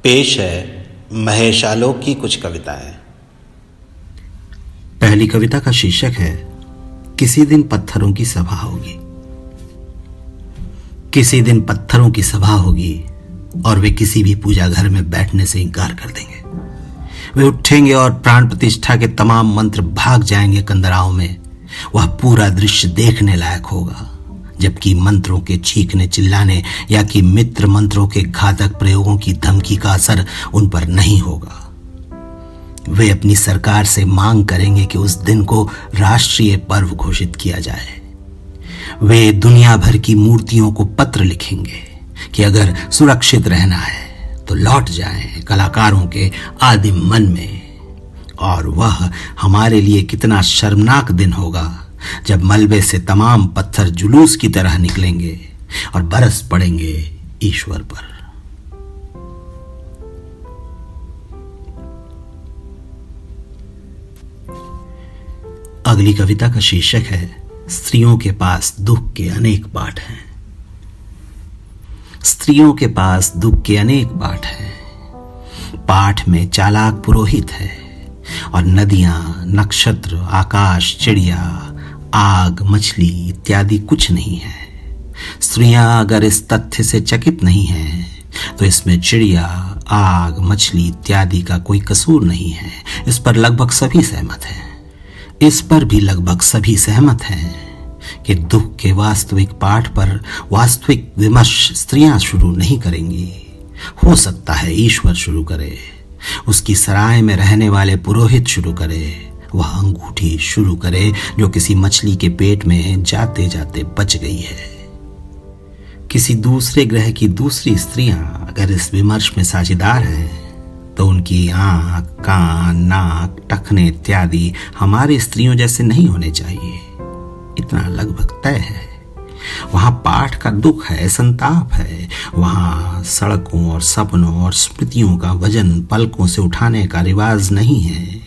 पेश है महेश आलोक की कुछ कविताएं। पहली कविता का शीर्षक है किसी दिन पत्थरों की सभा होगी। किसी दिन पत्थरों की सभा होगी और वे किसी भी पूजा घर में बैठने से इनकार कर देंगे। वे उठेंगे और प्राण प्रतिष्ठा के तमाम मंत्र भाग जाएंगे कंदराओं में। वह पूरा दृश्य देखने लायक होगा, जबकि मंत्रों के चीखने चिल्लाने या कि मित्र मंत्रों के घातक प्रयोगों की धमकी का असर उन पर नहीं होगा। वे अपनी सरकार से मांग करेंगे कि उस दिन को राष्ट्रीय पर्व घोषित किया जाए। वे दुनिया भर की मूर्तियों को पत्र लिखेंगे कि अगर सुरक्षित रहना है तो लौट जाएं कलाकारों के आदिम मन में। और वह हमारे लिए कितना शर्मनाक दिन होगा जब मलबे से तमाम पत्थर जुलूस की तरह निकलेंगे और बरस पड़ेंगे ईश्वर पर। अगली कविता का शीर्षक है स्त्रियों के पास दुख के अनेक बाट हैं। स्त्रियों के पास दुख के अनेक बाट हैं। पाठ में चालाक पुरोहित है और नदियां, नक्षत्र, आकाश, चिड़िया, आग, मछली इत्यादि कुछ नहीं है। स्त्रियां अगर इस तथ्य से चकित नहीं हैं तो इसमें चिड़िया, आग, मछली इत्यादि का कोई कसूर नहीं है। इस पर लगभग सभी सहमत हैं। इस पर भी लगभग सभी सहमत हैं कि दुख के वास्तविक पाठ पर वास्तविक विमर्श स्त्रियां शुरू नहीं करेंगी। हो सकता है ईश्वर शुरू करे, उसकी सराय में रहने वाले पुरोहित शुरू करे, वह अंगूठी शुरू करे जो किसी मछली के पेट में जाते जाते बच गई है। किसी दूसरे ग्रह की दूसरी स्त्रियां अगर इस विमर्श में साझेदार हैं तो उनकी आंख, कान, नाक, टखने इत्यादि हमारी स्त्रियों जैसे नहीं होने चाहिए। इतना लगभग तय है। वहां पाठ का दुख है, संताप है। वहां सड़कों और सपनों और स्मृतियों का वजन पलकों से उठाने का रिवाज नहीं है।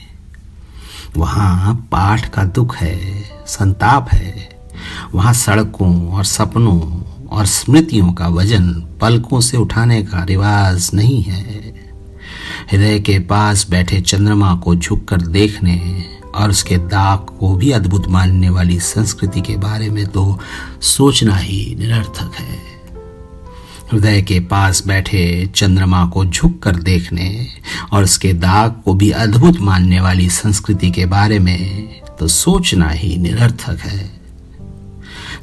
वहां पाठ का दुख है, संताप है। वहां सड़कों और सपनों और स्मृतियों का वजन पलकों से उठाने का रिवाज नहीं है। हृदय के पास बैठे चंद्रमा को झुककर देखने और उसके दाग को भी अद्भुत मानने वाली संस्कृति के बारे में तो सोचना ही निरर्थक है। हृदय के पास बैठे चंद्रमा को झुककर देखने और उसके दाग को भी अद्भुत मानने वाली संस्कृति के बारे में तो सोचना ही निरर्थक है।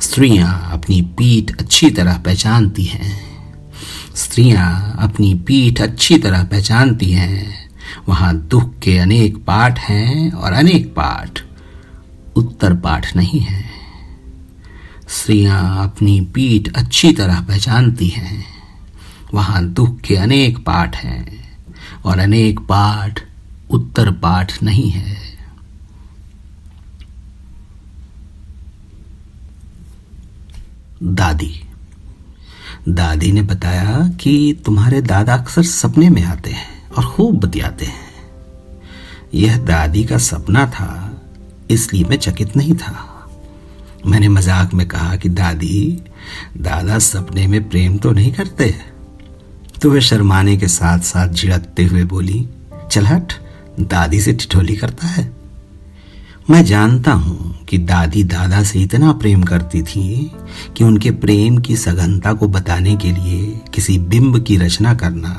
स्त्रियां अपनी पीठ अच्छी तरह पहचानती हैं। स्त्रियां अपनी पीठ अच्छी तरह पहचानती हैं। वहां दुख के अनेक पाठ हैं और अनेक पाठ उत्तर पाठ नहीं है। स्त्रियां अपनी पीठ अच्छी तरह पहचानती हैं। वहां दुख के अनेक पाठ हैं और अनेक पाठ उत्तर पाठ नहीं है। दादी ने बताया कि तुम्हारे दादा अक्सर सपने में आते हैं और खूब बतियाते हैं। यह दादी का सपना था, इसलिए मैं चकित नहीं था। मैंने मजाक में कहा कि दादा सपने में प्रेम तो नहीं करते? तो वे शर्माने के साथ साथ झिड़कते हुए बोली, चल हट, दादी से ठिठोली करता है। मैं जानता हूं कि दादी दादा से इतना प्रेम करती थी कि उनके प्रेम की सघनता को बताने के लिए किसी बिंब की रचना करना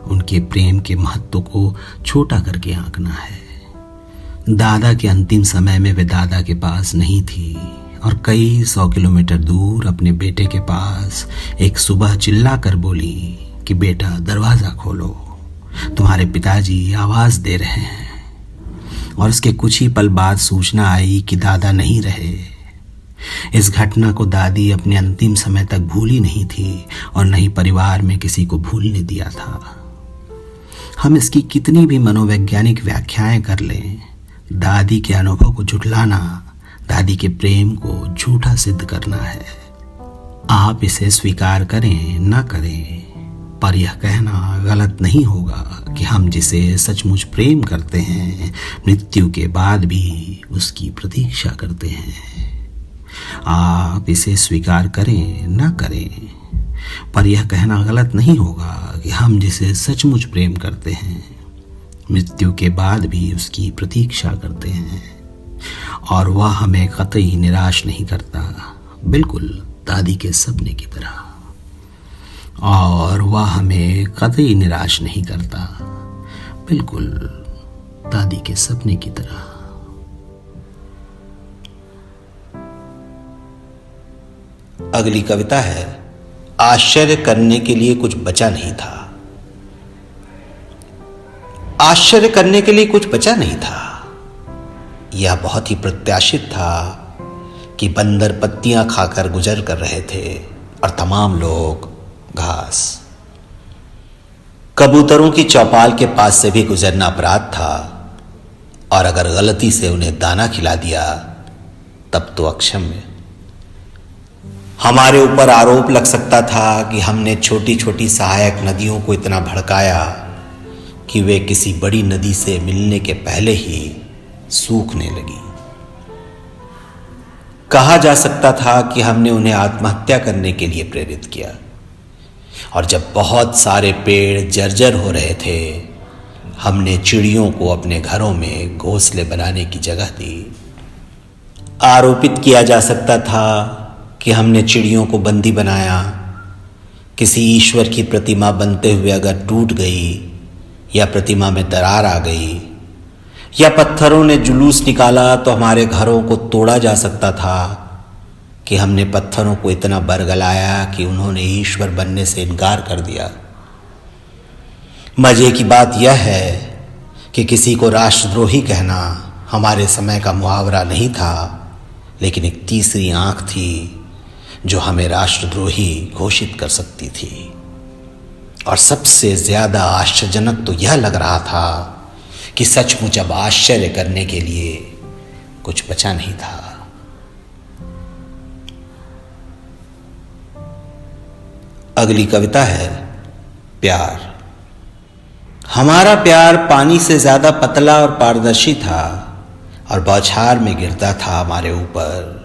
उनके प्रेम के महत्व को छोटा करके आंकना है। दादा के अंतिम समय में वे दादा के पास नहीं थी और कई 100 किलोमीटर दूर अपने बेटे के पास एक सुबह चिल्ला कर बोली कि बेटा दरवाजा खोलो, तुम्हारे पिताजी आवाज दे रहे हैं। और उसके कुछ ही पल बाद सूचना आई कि दादा नहीं रहे। इस घटना को दादी अपने अंतिम समय तक भूली नहीं थी और न ही परिवार में किसी को भूलने दिया था। हम इसकी कितनी भी मनोवैज्ञानिक व्याख्याएं कर लें, दादी के अनुभव को झुठलाना दादी के प्रेम को झूठा सिद्ध करना है। आप इसे स्वीकार करें ना करें, पर यह कहना गलत नहीं होगा कि हम जिसे सचमुच प्रेम करते हैं मृत्यु के बाद भी उसकी प्रतीक्षा करते हैं। आप इसे स्वीकार करें ना करें, पर यह कहना गलत नहीं होगा कि हम जिसे सचमुच प्रेम करते हैं मृत्यु के बाद भी उसकी प्रतीक्षा करते हैं और वह हमें कतई निराश नहीं करता, बिल्कुल दादी के सपने की तरह। और वह हमें कतई निराश नहीं करता, बिल्कुल दादी के सपने की तरह। अगली कविता है, आश्चर्य करने के लिए कुछ बचा नहीं था। आश्चर्य करने के लिए कुछ बचा नहीं था। यह बहुत ही प्रत्याशित था कि बंदर पत्तियां खाकर गुजर कर रहे थे और तमाम लोग घास। कबूतरों की चौपाल के पास से भी गुजरना अपराध था और अगर गलती से उन्हें दाना खिला दिया तब तो अक्षम्य। हमारे ऊपर आरोप लग सकता था कि हमने छोटी छोटी सहायक नदियों को इतना भड़काया कि वे किसी बड़ी नदी से मिलने के पहले ही सूखने लगी। कहा जा सकता था कि हमने उन्हें आत्महत्या करने के लिए प्रेरित किया। और जब बहुत सारे पेड़ जर्जर हो रहे थे, हमने चिड़ियों को अपने घरों में घोंसले बनाने की जगह दी। आरोपित किया जा सकता था कि हमने चिड़ियों को बंदी बनाया। किसी ईश्वर की प्रतिमा बनते हुए अगर टूट गई या प्रतिमा में दरार आ गई या पत्थरों ने जुलूस निकाला तो हमारे घरों को तोड़ा जा सकता था कि हमने पत्थरों को इतना बरगलाया कि उन्होंने ईश्वर बनने से इनकार कर दिया। मजे की बात यह है कि किसी को राष्ट्रद्रोही कहना हमारे समय का मुहावरा नहीं था, लेकिन एक तीसरी आंख थी जो हमें राष्ट्रद्रोही घोषित कर सकती थी। और सबसे ज्यादा आश्चर्यजनक तो यह लग रहा था कि सचमुच अब आश्चर्य करने के लिए कुछ बचा नहीं था। अगली कविता है, प्यार। हमारा प्यार पानी से ज्यादा पतला और पारदर्शी था और बौछार में गिरता था हमारे ऊपर।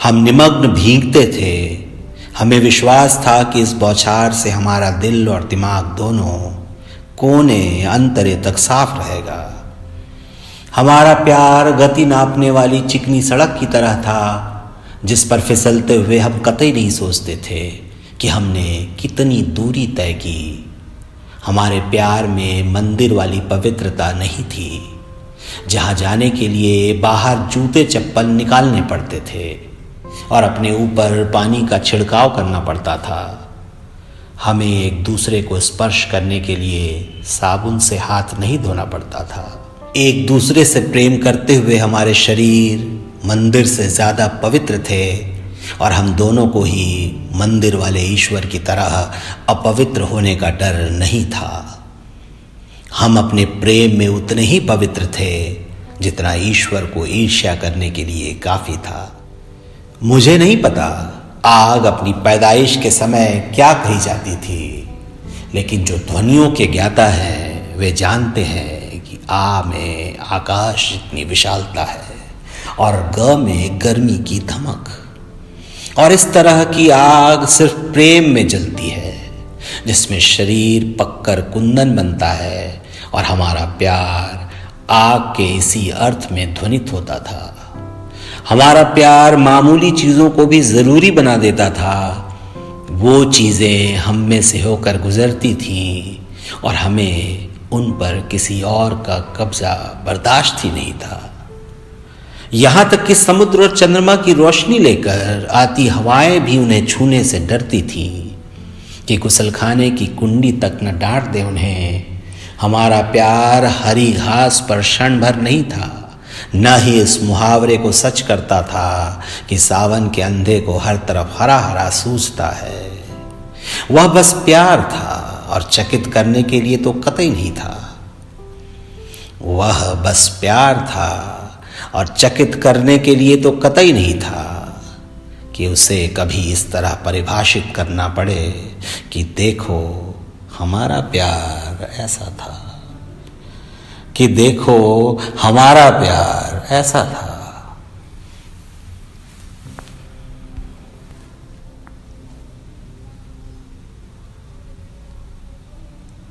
हम निमग्न भीगते थे। हमें विश्वास था कि इस बौछार से हमारा दिल और दिमाग दोनों कोने अंतरे तक साफ रहेगा। हमारा प्यार गति नापने वाली चिकनी सड़क की तरह था जिस पर फिसलते हुए हम कतई नहीं सोचते थे कि हमने कितनी दूरी तय की। हमारे प्यार में मंदिर वाली पवित्रता नहीं थी जहाँ जाने के लिए बाहर जूते चप्पल निकालने पड़ते थे और अपने ऊपर पानी का छिड़काव करना पड़ता था। हमें एक दूसरे को स्पर्श करने के लिए साबुन से हाथ नहीं धोना पड़ता था। एक दूसरे से प्रेम करते हुए हमारे शरीर मंदिर से ज़्यादा पवित्र थे और हम दोनों को ही मंदिर वाले ईश्वर की तरह अपवित्र होने का डर नहीं था। हम अपने प्रेम में उतने ही पवित्र थे जितना ईश्वर को ईर्ष्या करने के लिए काफ़ी था। मुझे नहीं पता आग अपनी पैदाइश के समय क्या कही जाती थी, लेकिन जो ध्वनियों के ज्ञाता हैं वे जानते हैं कि आ में आकाश जितनी विशालता है और ग में गर्मी की धमक। और इस तरह की आग सिर्फ प्रेम में जलती है जिसमें शरीर पककर कुंदन बनता है और हमारा प्यार आग के इसी अर्थ में ध्वनित होता था। हमारा प्यार मामूली चीज़ों को भी ज़रूरी बना देता था। वो चीज़ें हम में से होकर गुजरती थीं और हमें उन पर किसी और का कब्जा बर्दाश्त ही नहीं था। यहाँ तक कि समुद्र और चंद्रमा की रोशनी लेकर आती हवाएं भी उन्हें छूने से डरती थीं कि गुसलखाने की कुंडी तक न डांट दे उन्हें। हमारा प्यार हरी घास पर क्षण भर नहीं था, न ही इस मुहावरे को सच करता था कि सावन के अंधे को हर तरफ हरा हरा सूझता है। वह बस प्यार था और चकित करने के लिए तो कतई नहीं था। वह बस प्यार था और चकित करने के लिए तो कतई नहीं था कि उसे कभी इस तरह परिभाषित करना पड़े कि देखो हमारा प्यार ऐसा था, कि देखो हमारा प्यार ऐसा था।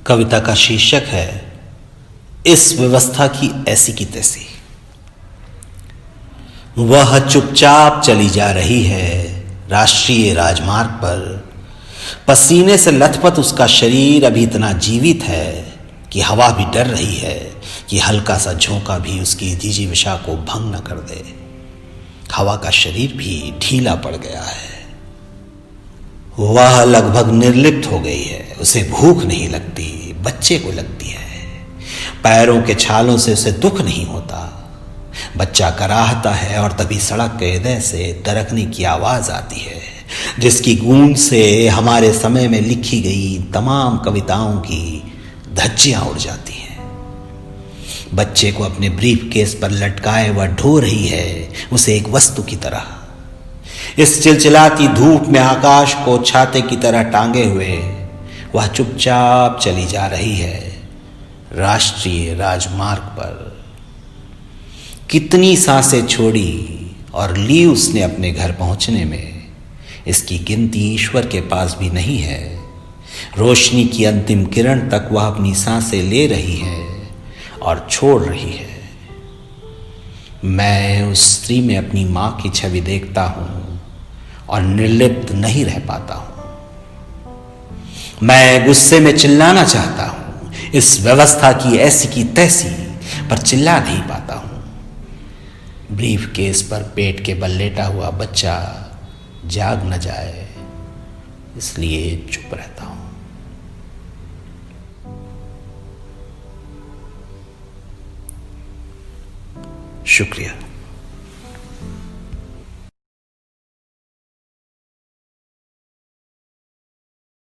कविता का शीर्षक है इस व्यवस्था की ऐसी की तैसी। वह चुपचाप चली जा रही है राष्ट्रीय राजमार्ग पर। पसीने से लथपथ उसका शरीर अभी इतना जीवित है कि हवा भी डर रही है कि हल्का सा झोंका भी उसकी जिजीविषा को भंग न कर दे। हवा का शरीर भी ढीला पड़ गया है। वह लगभग निर्लिप्त हो गई है। उसे भूख नहीं लगती, बच्चे को लगती है। पैरों के छालों से उसे दुख नहीं होता। बच्चा कराहता है और तभी सड़क के हृदय से दरकने की आवाज आती है, जिसकी गूंज से हमारे समय में लिखी गई तमाम कविताओं की धज्जियां उड़ जाती हैं। बच्चे को अपने ब्रीफ केस पर लटकाए वह ढो रही है, उसे एक वस्तु की तरह। इस चिलचिलाती धूप में आकाश को छाते की तरह टांगे हुए वह चुपचाप चली जा रही है राष्ट्रीय राजमार्ग पर। कितनी सांसें छोड़ी और ली उसने अपने घर पहुंचने में, इसकी गिनती ईश्वर के पास भी नहीं है। रोशनी की अंतिम किरण तक वह अपनी सांसें ले रही है और छोड़ रही है। मैं उस स्त्री में अपनी मां की छवि देखता हूं और निर्लिप्त नहीं रह पाता हूं। मैं गुस्से में चिल्लाना चाहता हूं, इस व्यवस्था की ऐसी की तैसी, पर चिल्ला नहीं पाता हूं। ब्रीफ केस पर पेट के बल लेटा हुआ बच्चा जाग न जाए, इसलिए चुप रहता हूं। शुक्रिया।